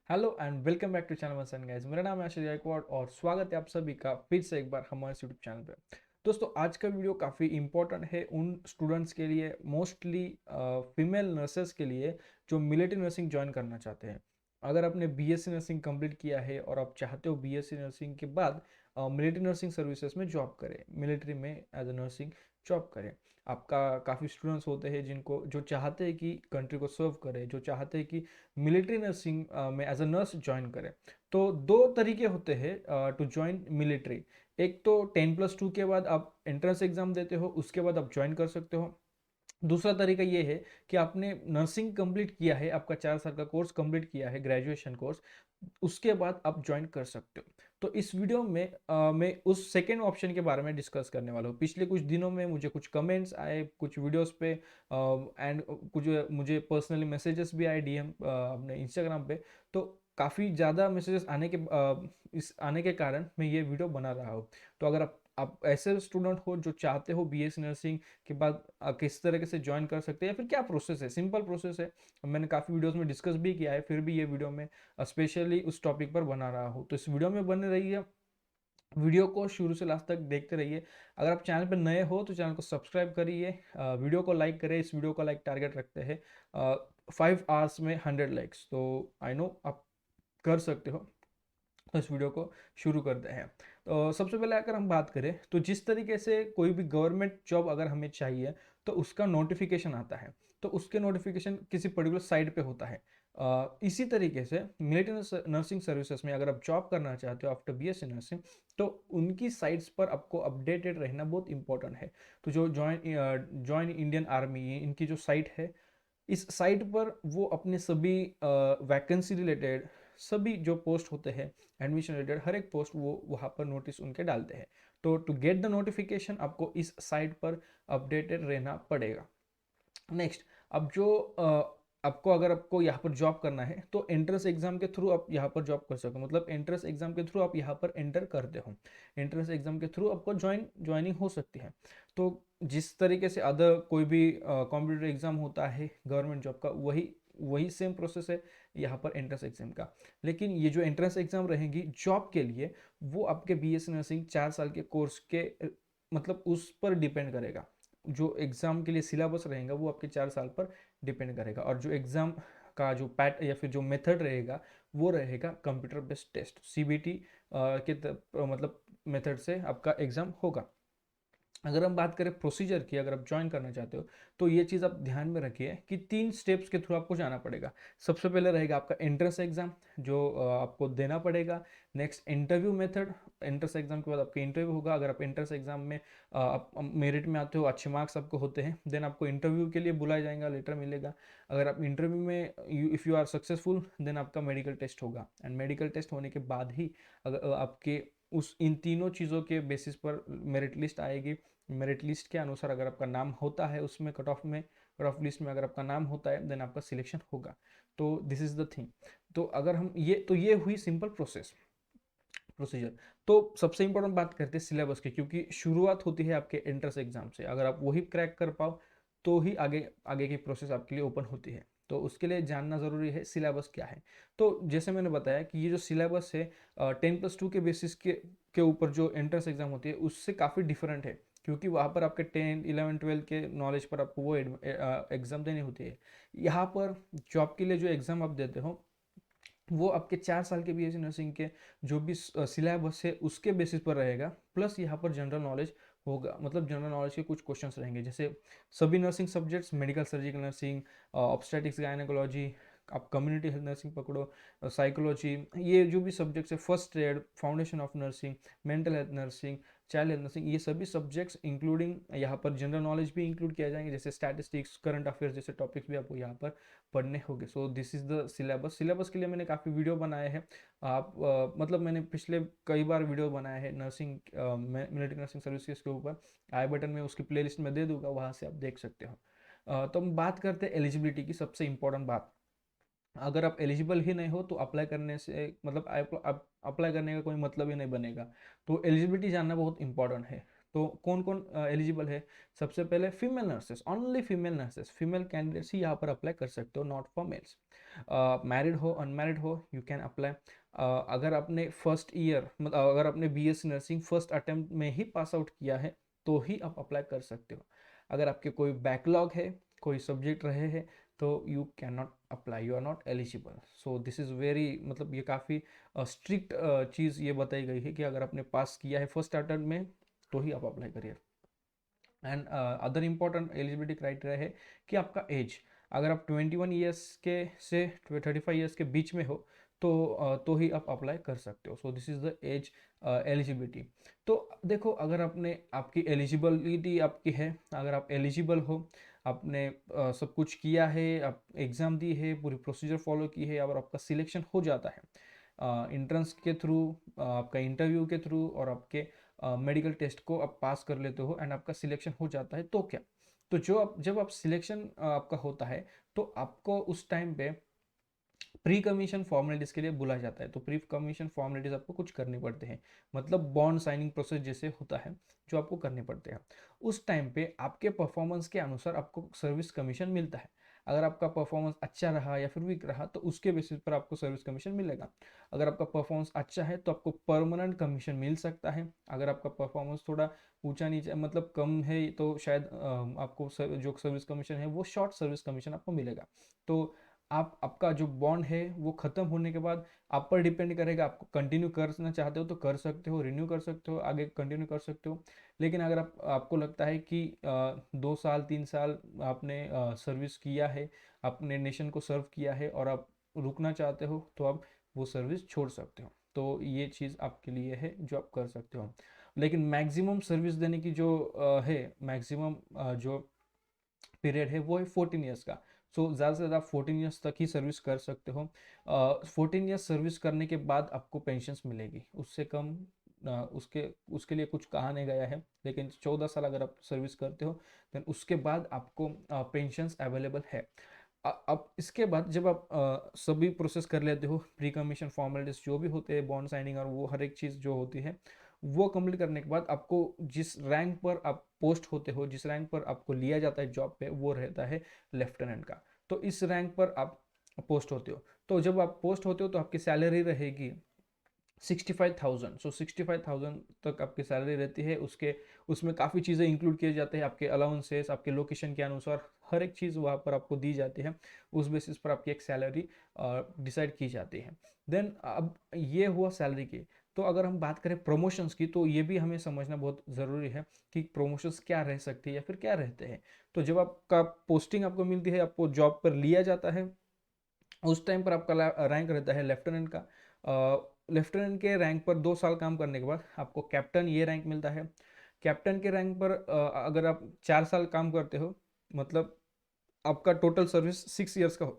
Hello and welcome back to channel once and guys. मेरा नाम है आशीष गायकवाड़ और स्वागत है आप सभी का फिर से एक बार हमारे यूट्यूब चैनल पे। दोस्तों, आज का वीडियो काफ़ी इंपॉर्टेंट है उन स्टूडेंट्स के लिए, मोस्टली फीमेल नर्सेस के लिए जो मिलिट्री नर्सिंग ज्वाइन करना चाहते हैं। अगर आपने बीएससी नर्सिंग कंप्लीट किया है और आप चाहते हो बीएससी नर्सिंग के बाद मिलिट्री नर्सिंग सर्विसेज में जॉब करें, मिलिट्री में एज अ नर्सिंग जॉब करें। आपका काफ़ी स्टूडेंट्स होते हैं जिनको जो चाहते हैं कि कंट्री को सर्व करें, जो चाहते हैं कि मिलिट्री नर्सिंग में एज अ नर्स ज्वाइन करें। तो दो तरीके होते हैं टू ज्वाइन मिलिट्री। एक तो 10+2 के बाद आप एंट्रेंस एग्जाम देते हो, उसके बाद आप ज्वाइन कर सकते हो। दूसरा तरीका ये है कि आपने नर्सिंग कंप्लीट किया है, आपका 4 साल का कोर्स कंप्लीट किया है, ग्रेजुएशन कोर्स, उसके बाद आप ज्वाइन कर सकते हो। तो इस वीडियो में मैं उस सेकेंड ऑप्शन के बारे में डिस्कस करने वाला हूँ। पिछले कुछ दिनों में मुझे कुछ कमेंट्स आए कुछ वीडियोस पे एंड कुछ मुझे पर्सनली मैसेजेस भी आए डीएम अपने इंस्टाग्राम पे। तो काफ़ी ज़्यादा मैसेजेस आने के कारण मैं ये वीडियो बना रहा हूँ। तो अगर आप ऐसे स्टूडेंट हो जो चाहते हो बीएससी नर्सिंग के बाद किस तरीके से ज्वाइन कर सकते हैं या फिर क्या प्रोसेस है, सिंपल प्रोसेस है। मैंने काफ़ी वीडियोस में डिस्कस भी किया है, फिर भी ये वीडियो में स्पेशली उस टॉपिक पर बना रहा हूँ। तो इस वीडियो में बने रहिए, वीडियो को शुरू से लास्ट तक देखते रहिए। अगर आप चैनल पर नए हो तो चैनल को सब्सक्राइब करिए, वीडियो को लाइक करें। इस वीडियो को लाइक टारगेट रखते हैं 5 आवर्स में 100 लाइक्स। तो आई नो आप कर सकते हो। तो इस वीडियो को शुरू करते हैं। तो सबसे पहले अगर हम बात करें तो जिस तरीके से कोई भी गवर्नमेंट जॉब अगर हमें चाहिए तो उसका नोटिफिकेशन आता है, तो उसके नोटिफिकेशन किसी पर्टिकुलर साइट पे होता है। इसी तरीके से मिलिट्री नर्सिंग सर्विसेज में अगर आप जॉब करना चाहते हो आफ्टर बीएससी नर्सिंग, तो उनकी साइट्स पर आपको अपडेटेड रहना बहुत इंपॉर्टेंट है। तो जो जॉइन इंडियन आर्मी, इनकी जो साइट है, इस साइट पर वो अपने सभी वैकेंसी रिलेटेड सभी जो पोस्ट होते हैं, एडमिशन रिलेटेड हर एक पोस्ट वो वहाँ पर नोटिस उनके डालते हैं। तो टू गेट द नोटिफिकेशन आपको इस साइट पर अपडेटेड रहना पड़ेगा। नेक्स्ट, अब जो आपको अगर आपको यहाँ पर जॉब करना है तो एंट्रेंस एग्जाम के थ्रू आप यहाँ पर जॉब कर सकते हो। मतलब एंट्रेंस एग्जाम के थ्रू आप यहाँ पर एंटर करते हो, एंट्रेंस एग्जाम के थ्रू आपको ज्वाइनिंग हो सकती है। तो जिस तरीके से अदर कोई भी कॉम्पिटिटिव एग्जाम होता है गवर्नमेंट जॉब का, वही वही सेम प्रोसेस है यहाँ पर एंट्रेंस एग्जाम का। लेकिन ये जो एंट्रेंस एग्जाम रहेगी जॉब के लिए, वो आपके बीएससी नर्सिंग 4 साल के कोर्स के मतलब उस पर डिपेंड करेगा। जो एग्ज़ाम के लिए सिलेबस रहेगा वो आपके 4 साल पर डिपेंड करेगा। और जो एग्ज़ाम का जो पैट या फिर जो मेथड रहेगा वो रहेगा कंप्यूटर बेस्ड टेस्ट, सीबीटी मतलब मेथड से आपका एग्ज़ाम होगा। अगर हम बात करें प्रोसीजर की, अगर आप ज्वाइन करना चाहते हो तो ये चीज़ आप ध्यान में रखिए कि 3 स्टेप्स के थ्रू आपको जाना पड़ेगा। सबसे पहले रहेगा आपका एंट्रेंस एग्जाम जो आपको देना पड़ेगा। Next, interview method. Entrance exam के बाद आपका इंटरव्यू होगा। अगर आप एंट्रेंस एग्जाम में आप मेरिट में आते हो, अच्छे मार्क्स आपको होते हैं, देन आपको इंटरव्यू के लिए बुलाया जाएगा, लेटर मिलेगा। अगर आप इंटरव्यू में if you are successful then आपका मेडिकल टेस्ट होगा। एंड मेडिकल टेस्ट होने के बाद ही अगर आपके उस इन तीनों चीज़ों के बेसिस पर मेरिट लिस्ट आएगी। मेरिट लिस्ट के अनुसार अगर आपका नाम होता है उसमें कट ऑफ लिस्ट में अगर आपका नाम होता है देन आपका सिलेक्शन होगा। तो दिस इज द थिंग। तो अगर हम ये हुई सिंपल प्रोसीजर। तो सबसे इंपॉर्टेंट बात करते हैं सिलेबस की, क्योंकि शुरुआत होती है आपके एंट्रेंस एग्जाम से। अगर आप वही क्रैक कर पाओ तो ही आगे आगे की प्रोसेस आपके लिए ओपन होती है। तो उसके लिए जानना ज़रूरी है सिलेबस क्या है। तो जैसे मैंने बताया कि ये जो सिलेबस है 10+2 के बेसिस के ऊपर जो एंट्रेंस एग्जाम होती है उससे काफ़ी डिफरेंट है, क्योंकि वहाँ पर आपके 10, 11, 12 के नॉलेज पर आपको वो एग्ज़ाम देनी होती है। यहाँ पर जॉब के लिए जो एग्ज़ाम आप देते हो वो आपके 4 साल के बीएससी नर्सिंग के जो भी सिलेबस है उसके बेसिस पर रहेगा। प्लस यहाँ पर जनरल नॉलेज होगा, मतलब जनरल नॉलेज के कुछ क्वेश्चंस रहेंगे, जैसे सभी nursing subjects, medical surgical nursing, obstetrics gynaecology, आप कम्युनिटी हेल्थ नर्सिंग पकड़ो, साइकोलॉजी, ये जो भी सब्जेक्ट्स है, first aid, foundation of nursing, mental health nursing, child health nursing, ये सभी सब्जेक्ट्स इंक्लूडिंग यहाँ पर जनरल नॉलेज भी इंक्लूड किया जाएंगे, जैसे स्टैटिस्टिक्स, करंट अफेयर्स जैसे टॉपिक्स भी आपको यहाँ पर पढ़ने होंगे। सो this is the syllabus. Syllabus के लिए मैंने काफ़ी वीडियो बनाए हैं। आप मतलब मैंने पिछले कई बार वीडियो बनाए हैं नर्सिंग मिलिट्री नर्सिंग सर्विसेज के ऊपर। आई बटन में उसकी प्लेलिस्ट में दे दूंगा, वहाँ से आप देख सकते हो। तो हम बात करते हैं एलिजिबिलिटी की, सबसे इंपॉर्टेंट बात। अगर आप एलिजिबल ही नहीं हो तो अप्लाई करने से मतलब अप्लाई करने का कोई मतलब ही नहीं बनेगा। तो एलिजिबिलिटी जानना बहुत इंपॉर्टेंट है। तो कौन कौन एलिजिबल है? सबसे पहले female nurses, only female nurses, female candidates ही यहाँ पर अप्लाई कर सकते हो, नॉट फॉर मेल्स। मैरिड हो अनमैरिड हो यू कैन अप्लाई। अगर आपने फर्स्ट ईयर मतलब अगर आपने बीएससी नर्सिंग फर्स्ट अटेम्प्ट में ही पास आउट किया है तो ही आप अप्लाई कर सकते हो। अगर आपके कोई बैकलॉग है, कोई सब्जेक्ट रहे हैं, तो you can not apply, you are not eligible. So this is very मतलब ये काफ़ी स्ट्रिक्ट चीज़ ये बताई गई है कि अगर आपने पास किया है फर्स्ट अटेम्प्ट में तो ही आप अप्लाई करिए। And other important eligibility criteria है कि आपका एज, अगर आप 21 ईयर्स के से 35 ईयर्स के बीच में हो तो ही आप अप्लाई कर सकते हो। सो this is the age eligibility. तो देखो, अगर आपने आपकी एलिजिबिलिटी आपकी है, अगर आप एलिजिबल हो, आपने सब कुछ किया है, आप एग्ज़ाम दी है, पूरी प्रोसीजर फॉलो की है और आपका सिलेक्शन हो जाता है इंट्रेंस के थ्रू, आपका इंटरव्यू के थ्रू और आपके मेडिकल टेस्ट को आप पास कर लेते हो एंड आपका सिलेक्शन हो जाता है, तो क्या? तो जब आप सिलेक्शन आपका होता है तो आपको उस टाइम पे प्री कमीशन फॉर्मेलिटीज के लिए बुलाया जाता है। तो प्री कमीशन फॉर्मेलिटीज आपको कुछ करनी पड़ते हैं, मतलब बॉन्ड साइनिंग प्रोसेस जैसे होता है जो आपको करने पड़ते हैं। उस टाइम पे आपके परफॉर्मेंस के अनुसार आपको सर्विस कमीशन मिलता है। अगर आपका परफॉर्मेंस अच्छा रहा या फिर वीक रहा तो उसके बेसिस पर आपको सर्विस कमीशन मिलेगा। अगर आपका परफॉर्मेंस अच्छा है तो आपको परमानेंट कमीशन मिल सकता है। अगर आपका परफॉर्मेंस थोड़ा ऊंचा नीचे मतलब कम है तो शायद आपको जो सर्विस कमीशन है वो शॉर्ट सर्विस कमीशन आपको मिलेगा। तो आप आपका जो बॉन्ड है वो ख़त्म होने के बाद आप पर डिपेंड करेगा, आपको कंटिन्यू करना चाहते हो तो कर सकते हो, रिन्यू कर सकते हो, आगे कंटिन्यू कर सकते हो। लेकिन अगर आपको लगता है कि 2 साल 3 साल आपने सर्विस किया है, अपने नेशन को सर्व किया है और आप रुकना चाहते हो तो आप वो सर्विस छोड़ सकते हो। तो ये चीज़ आपके लिए है जो आप कर सकते हो। लेकिन मैक्सिमम सर्विस देने की जो है मैक्सिमम जो पीरियड है वो है 14 ईयर्स का। सो ज़्यादा से ज़्यादा 14 ईयर्स तक ही सर्विस कर सकते हो। 14 ईयर्स सर्विस करने के बाद आपको पेंशन्स मिलेगी, उससे कम उसके उसके लिए कुछ कहा नहीं गया है। लेकिन 14 साल अगर आप सर्विस करते हो देन उसके बाद आपको पेंशन्स अवेलेबल है। अब इसके बाद जब आप सभी प्रोसेस कर लेते हो, प्री कमीशन फॉर्मेलिटीज जो भी होते हैं, बॉन्ड साइनिंग और वो हर एक चीज़ जो होती है वो कंप्लीट करने के बाद आपको जिस रैंक पर आप पोस्ट होते हो, जिस रैंक पर आपको लिया जाता है जॉब पे, वो रहता है लेफ्टिनेंट का। तो इस रैंक पर आप पोस्ट होते हो। तो जब आप पोस्ट होते हो तो आपकी सैलरी रहेगी 65,000। सो 65,000 तक आपकी सैलरी रहती है। उसमें काफ़ी चीज़ें इंक्लूड किए जाते हैं, आपके अलाउंसेस, आपके लोकेशन के अनुसार हर एक चीज़ वहाँ पर आपको दी जाती है। उस बेसिस पर आपकी एक सैलरी डिसाइड की जाती है। देन अब ये हुआ सैलरी की। तो अगर हम बात करें प्रमोशंस की तो ये भी हमें समझना बहुत ज़रूरी है कि प्रमोशंस क्या रह सकती है या फिर क्या रहते हैं। तो जब आपका पोस्टिंग आपको मिलती है, आपको जॉब पर लिया जाता है, उस टाइम पर आपका रैंक रहता है लेफ्टिनेंट का। लेफ्टिनेंट के रैंक पर 2 साल काम करने के बाद आपको कैप्टन ये रैंक मिलता है। कैप्टन के रैंक पर अगर आप 4 साल काम करते हो, मतलब आपका टोटल सर्विस 6 ईयर्स का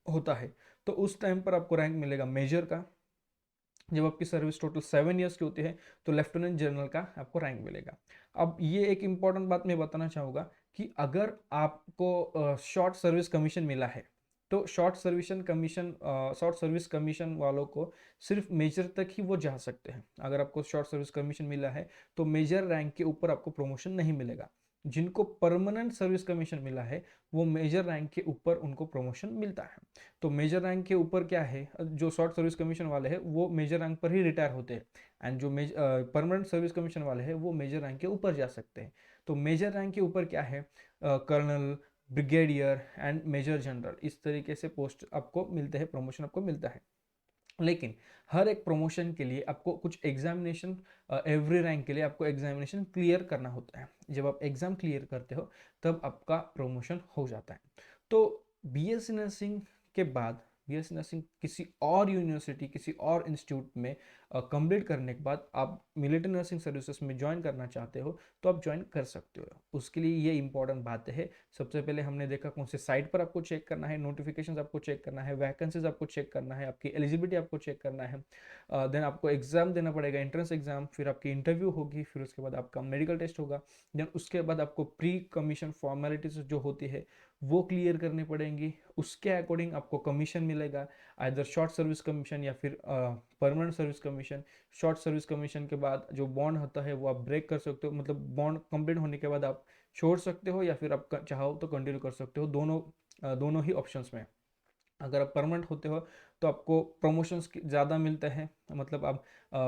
होता है, तो उस टाइम पर आपको रैंक मिलेगा मेजर का। जब आपकी सर्विस टोटल 7 ईयर्स की होती है तो लेफ्टिनेंट जनरल का आपको रैंक मिलेगा। अब ये एक इंपॉर्टेंट बात मैं बताना चाहूँगा कि अगर आपको शॉर्ट सर्विस कमीशन मिला है तो शॉर्ट सर्विस कमीशन वालों को सिर्फ मेजर तक ही वो जा सकते हैं। अगर आपको शॉर्ट सर्विस कमीशन मिला है तो मेजर रैंक के ऊपर आपको प्रमोशन नहीं मिलेगा। जिनको परमानेंट सर्विस कमीशन मिला है वो मेजर रैंक के ऊपर उनको प्रमोशन मिलता है। तो मेजर रैंक के ऊपर क्या है, जो शॉर्ट सर्विस कमीशन वाले हैं वो मेजर रैंक पर ही रिटायर होते हैं एंड जो परमानेंट सर्विस कमीशन वाले हैं वो मेजर रैंक के ऊपर जा सकते हैं। तो मेजर रैंक के ऊपर क्या है, colonel, brigadier and major general, इस तरीके से पोस्ट आपको मिलते हैं, प्रमोशन आपको मिलता है। लेकिन हर एक प्रमोशन के लिए आपको कुछ एग्जामिनेशन, एवरी रैंक के लिए आपको एग्जामिनेशन क्लियर करना होता है। जब आप एग्जाम क्लियर करते हो तब आपका प्रमोशन हो जाता है। तो बीएससी नर्सिंग के बाद बीएससी नर्सिंग किसी और यूनिवर्सिटी, किसी और इंस्टीट्यूट में कंप्लीट करने के बाद आप मिलिट्री नर्सिंग सर्विसेज में ज्वाइन करना चाहते हो तो आप ज्वाइन कर सकते हो। उसके लिए ये इंपॉर्टेंट बात है। सबसे पहले हमने देखा कौन से साइट पर आपको चेक करना है, नोटिफिकेशंस आपको चेक करना है, वैकेंसीज आपको चेक करना है, आपकी एलिजिबिलिटी आपको चेक करना है। देन आपको एग्जाम देना पड़ेगा, एंट्रेंस एग्जाम, फिर आपकी इंटरव्यू होगी, फिर उसके बाद आपका मेडिकल टेस्ट होगा। देन उसके बाद आपको प्री कमीशन फॉर्मेलिटीज जो होती है वो क्लियर करनी पड़ेंगी। उसके अकॉर्डिंग आपको कमीशन मिलेगा, आइदर शॉर्ट सर्विस कमीशन या फिर permanent service commission. Short service commission के बाद जो बॉन्ड होता है वो आप ब्रेक कर सकते हो, मतलब बॉन्ड कंप्लीट होने के बाद आप छोड़ सकते हो या फिर आप चाहो तो कंटिन्यू कर सकते हो, दोनों ही ऑप्शंस में। अगर आप परमानेंट होते हो तो आपको प्रमोशंस ज़्यादा मिलते हैं, मतलब आप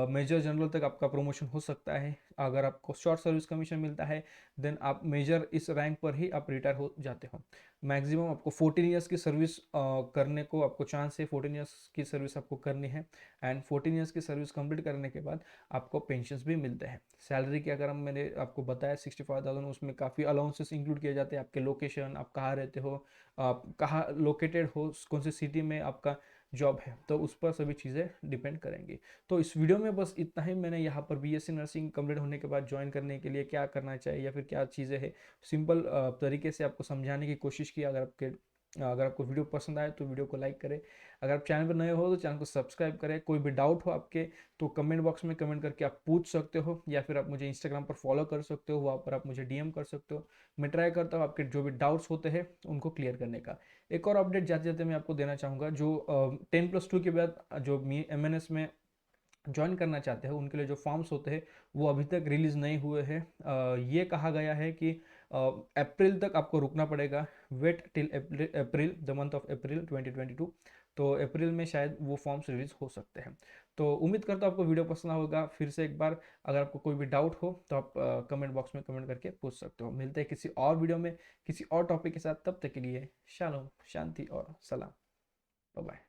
मेजर जनरल तक आपका प्रमोशन हो सकता है। अगर आपको शॉर्ट सर्विस कमीशन मिलता है देन आप मेजर इस रैंक पर ही आप रिटायर हो जाते हो। मैक्सिमम आपको 14 ईयर्स की सर्विस करने को आपको चांस है, 14 ईयर्स की सर्विस आपको करनी है। एंड 14 ईयर्स की सर्विस कंप्लीट करने के बाद आपको पेंशन्स भी मिलते हैं। सैलरी की अगर हम मैंने आपको बताया 65,000, उसमें काफ़ी अलाउंसेस इंक्लूड किए जाते हैं। आपके लोकेशन, आप कहाँ रहते हो, आप कहाँ लोकेटेड हो, कौन सी सिटी में आपका जॉब है, तो उस पर सभी चीज़ें डिपेंड करेंगी। तो इस वीडियो में बस इतना ही। मैंने यहाँ पर बीएससी नर्सिंग कंप्लीट होने के बाद ज्वाइन करने के लिए क्या करना चाहिए या फिर क्या चीज़ें हैं, सिंपल तरीके से आपको समझाने की कोशिश की। अगर आपको वीडियो पसंद आए तो वीडियो को लाइक करें। अगर आप चैनल पर नए हो तो चैनल को सब्सक्राइब करें। कोई भी डाउट हो आपके तो कमेंट बॉक्स में कमेंट करके आप पूछ सकते हो, या फिर आप मुझे इंस्टाग्राम पर फॉलो कर सकते हो, वहाँ पर आप मुझे डीएम कर सकते हो। मैं ट्राई करता हूँ आपके जो भी डाउट्स होते हैं उनको क्लियर करने का। एक और अपडेट जाते जाते मैं आपको देना चाहूँगा, जो 10+2 के बाद जो MNS में ज्वाइन करना चाहते हैं उनके लिए जो फॉर्म्स होते हैं वो अभी तक रिलीज़ नहीं हुए हैं। ये कहा गया है कि अप्रैल तक आपको रुकना पड़ेगा। Wait till April, the month of April 2022। तो अप्रैल में शायद वो फॉर्म्स रिलीज हो सकते हैं। तो उम्मीद करता हूँ आपको वीडियो पसंद होगा। फिर से एक बार, अगर आपको कोई भी डाउट हो तो आप कमेंट बॉक्स में कमेंट करके पूछ सकते हो। मिलते हैं किसी और वीडियो में किसी और टॉपिक के साथ, तब तक के लिए शालोम, शांति और सलाम। Bye bye.